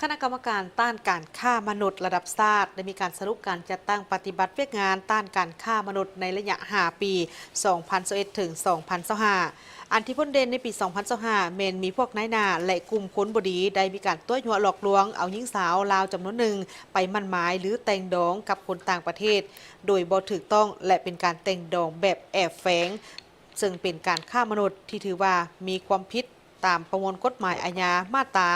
คณะกรรมการต้านการฆ่ามนุษย์ระดับชาติได้มีการสรุปการจัดตั้งปฏิบัติเวียกงานต้านการฆ่ามนุษย์ในระยะ5ปี 2021 ถึง 2025 อันที่พ้นเด่นในปี 2025 เมนมีพวกนายหน้าและกลุ่มคนบดีได้มีการตัวยัวหลอกลวงเอาหญิงสาวลาวจำนวนหนึ่งไปมั่นหมายหรือแต่งดองกับคนต่างประเทศ โดยบ่ถูกต้องและเป็นการแต่งดองแบบแอบแฝงซึ่งเป็นการฆ่ามนุษย์ที่ถือว่ามีความผิดตามประมวลกฎหมายอาญามาตรา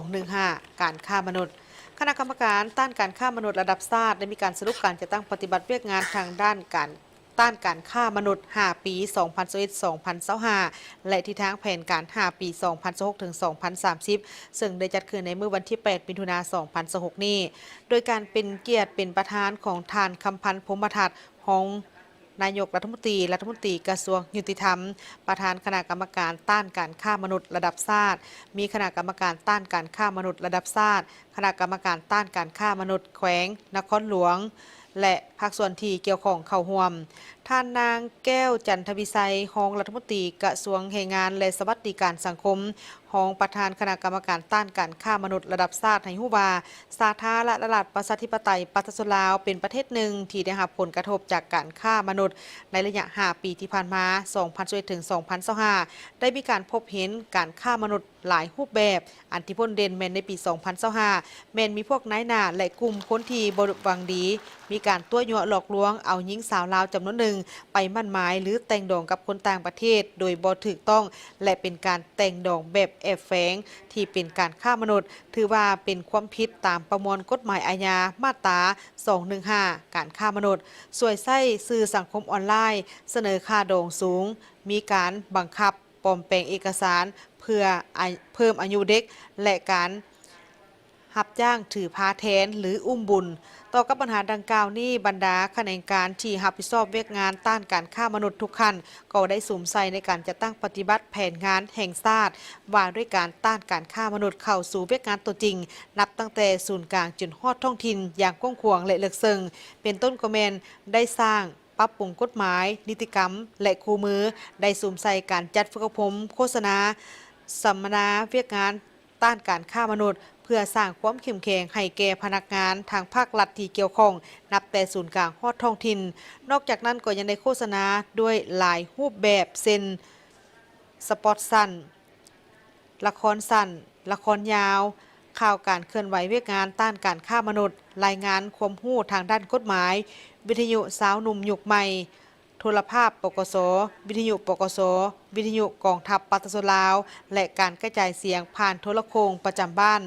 215 การฆ่ามนุษย์ คณะกรรมการต้านการฆ่ามนุษย์ระดับชาติได้มีการสรุปการจัดตั้งปฏิบัติเวียกงานทางด้านการต้านการฆ่ามนุษย์ 5 ปี 2021-2025 และที่ทางแผนการ 5 ปี 2026 ถึง 2030 ซึ่งได้จัดขึ้นในเมื่อวันที่ 8 มิถุนายน 2026 นี้ โดยการเป็นเกียรติเป็นประธานของทานคำพันธ์พรหมทัศน์ของนายกรัฐมนตรีกระทรวงยุติธรรมประธานคณะกรรมการต้านการฆ่ามนุษย์ระดับชาติมีคณะกรรมการต้านการฆ่ามนุษย์ระดับชาติคณะกรรมการต้านการฆ่ามนุษย์แขวงนครหลวงและภาคส่วนที่เกี่ยวข้องเข้าร่วมท่านนางแก้วจันทวิไสรองรัฐมนตรีกระทรวงแรงงานและสวัสดิการสังคมรองประธานคณะกรรมการต้านการฆ่ามนุษย์ระดับชาติให้ฮู้ว่าสาธารณรัฐประชาธิปไตยประชาชนลาวเป็นประเทศหนึ่งที่ได้รับผลกระทบจากการฆ่ามนุษย์ในระยะ 5 ปีที่ผ่านมา 2021 ถึง 2025 ได้มีการพบเห็นการฆ่ามนุษย์หลายรูปแบบอันที่พ้นเด่นแม่นในปี 2025 แม่นมีพวกนายหน้าและกลุ่มคนที่บ่หวังดีมีการตัวยั่วหลอกลวงเอาหญิงสาวลาวจำนวนหนึ่งไปมั่นหมายหรือแต่งดองกับคนต่างประเทศโดยบ่ถูกต้องและเป็นการแต่งดองแบบแอบแฝงที่เป็นการฆ่ามนุษย์ถือว่าเป็นความผิดตามประมวลกฎหมายอาญามาตรา 215 การฆ่ามนุษย์สวยไส้สื่อสังคมออนไลน์เสนอค่าดองสูงมีการบังคับปลอมแปลงเอกสารเพื่อเพิ่มอายุเด็กและการรับจ้างถือพาแทนหรืออุ้มบุญต่อกับปัญหาดังกล่าวนี้บรรดาแขนงการที่รับผิดชอบเวียกงานต้านการฆ่ามนุษย์ทุกขั้นก็ได้สุ่มใส่ในการจัดตั้งปฏิบัติแผนงานแห่งชาติว่าด้วยการต้านการฆ่ามนุษย์เข้าสู่เวียกงานตัวจริงนับตั้งแต่ศูนย์กลางจนฮอดท้องถิ่นอย่างกว้างขวางและลึกซึ้งเป็นต้นก็แม่นได้สร้างปรับปรุงกฎหมายนิติกรรมและคู่มือได้สุ่มใส่การจัดฝึกอบรมโฆษณาสัมมนาเวียกงานต้านการฆ่ามนุษย์เพื่อสร้างความเข้มแข็งให้แก่พนักงานทางภาครัฐที่เกี่ยวข้องนับแต่ศูนย์กลางฮอดท้องถิ่นนอกจากนั้นก็ยังได้โฆษณาด้วยหลายรูปแบบเช่นสปอตสั้นละครสั้นละครยาวข่าวการเคลื่อนไหวเวียกงานต้านการฆ่ามนุษย์รายงานความรู้ทางด้านกฎหมายวิทยุสาวหนุ่มยุคใหม่โทรภาพปกสวิทยุปกสวิทยุกองทัพปัตตาลาวและการกระจายเสียงผ่านโทรโข่งประจำบ้าน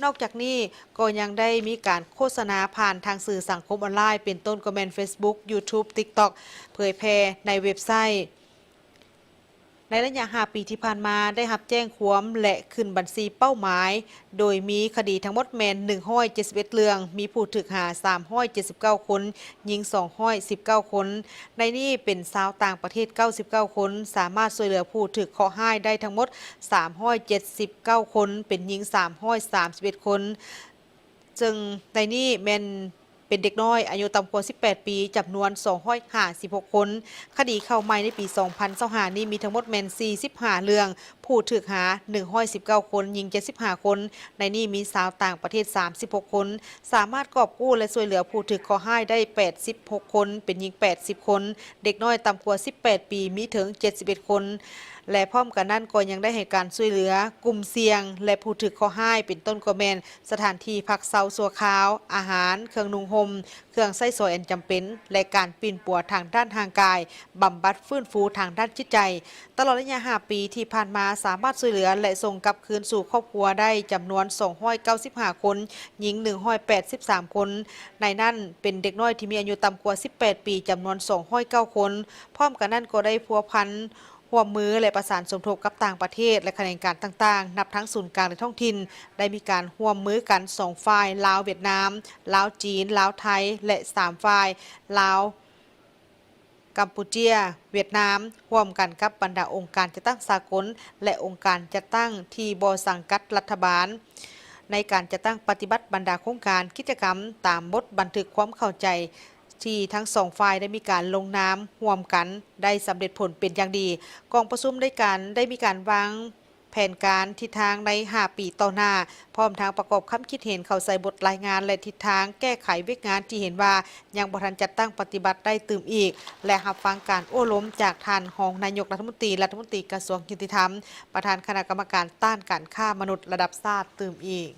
นอกจากนี้ก็ยังได้มีการโฆษณาผ่านทางสื่อสังคมออนไลน์เป็นต้นก็แม่น Facebook YouTube TikTok เผยแพร่ในเว็บไซต์ในระยะ 5 ปีที่ผ่านมาได้รับแจ้งความและขึ้นบัญชีเป้าหมายโดยมีคดีทั้งหมดแม่น171เรื่องมีผู้ถูกหา379คนหญิง219คนในนี้เป็นชาวต่างประเทศ99คนสามารถช่วยเหลือผู้ถูกเคราะห์ร้ายได้ทั้งหมด379คนเป็นหญิง331คนจึงในนี้แม่นเป็นเด็กน้อยอายุต่ำกว่า18 ปีจำนวน256คนคดีเข้าใหม่ในปี 2025 นี้มีทั้งหมดแม่น45เรื่องผู้ถูกหา119คนหญิง75คนในนี้มีชาวต่างประเทศ36คนสามารถกอบกู้และช่วยเหลือผู้ถูกเคราะห์ร้ายได้86คนเป็นหญิง80คนเด็กน้อยต่ำกว่า18 ปีมีถึง71คนและพร้อมกันนั้นก็ยังได้ให้การช่วยเหลือกลุ่มเสี่ยงและผู้ถูกเคราะห์ร้ายเป็นต้นก็แม่นสถานที่พักเซาชั่วคราวอาหารเครื่องนุ่งห่มเครื่องใช้สอยอันจำเป็นและการปีนปัวทางด้านทางกายบำบัดฟื้นฟูทางด้านจิตใจตลอดระยะ 5 ปีที่ผ่านมาสามารถช่วยเหลือและส่งกลับคืนสู่ครอบครัวได้จำนวน295คนหญิง183คนในนั้นเป็นเด็กน้อยที่มีอายุต่ำกว่า18 ปีจำนวน209คนพร้อมกันนั้นก็ได้พัวพันร่วมมือและประสานสมทบกับต่างประเทศและแขนงการต่างๆนับทั้งศูนย์กลางและท้องถิ่นได้มีการร่วมมือกัน2ฝ่ายลาวเวียดนามลาวจีนลาวไทยและ3ฝ่ายลาวกัมพูชาเวียดนามร่วมกันกับบรรดาองค์การจัดตั้งสากลและองค์การจัดตั้งที่บ่สังกัดรัฐบาลในการจัดตั้งปฏิบัติบรรดาโครงการกิจกรรมตามบทบันทึกความเข้าใจที่ทั้งสองฝ่ายได้มีการลงนามร่วมกันได้สำเร็จผลเป็นอย่างดีกองประชุมได้มีการวาง แผนการทิศทางใน5 ปีต่อหน้าพร้อมทางประกอบคำคิดเห็นเข้าใส่บทรายงานและทิศทางแก้ไขเวกงานที่เห็นว่ายังบ่ทันจัดตั้งปฏิบัติได้ตื่มอีกและรับฟังการโอ้ล้มจากท่านรองนายกรัฐมนตรีกระทรวงยุติธรรมประธานคณะกรรมการต้านการฆ่ามนุษย์ระดับชาติตื่มอีก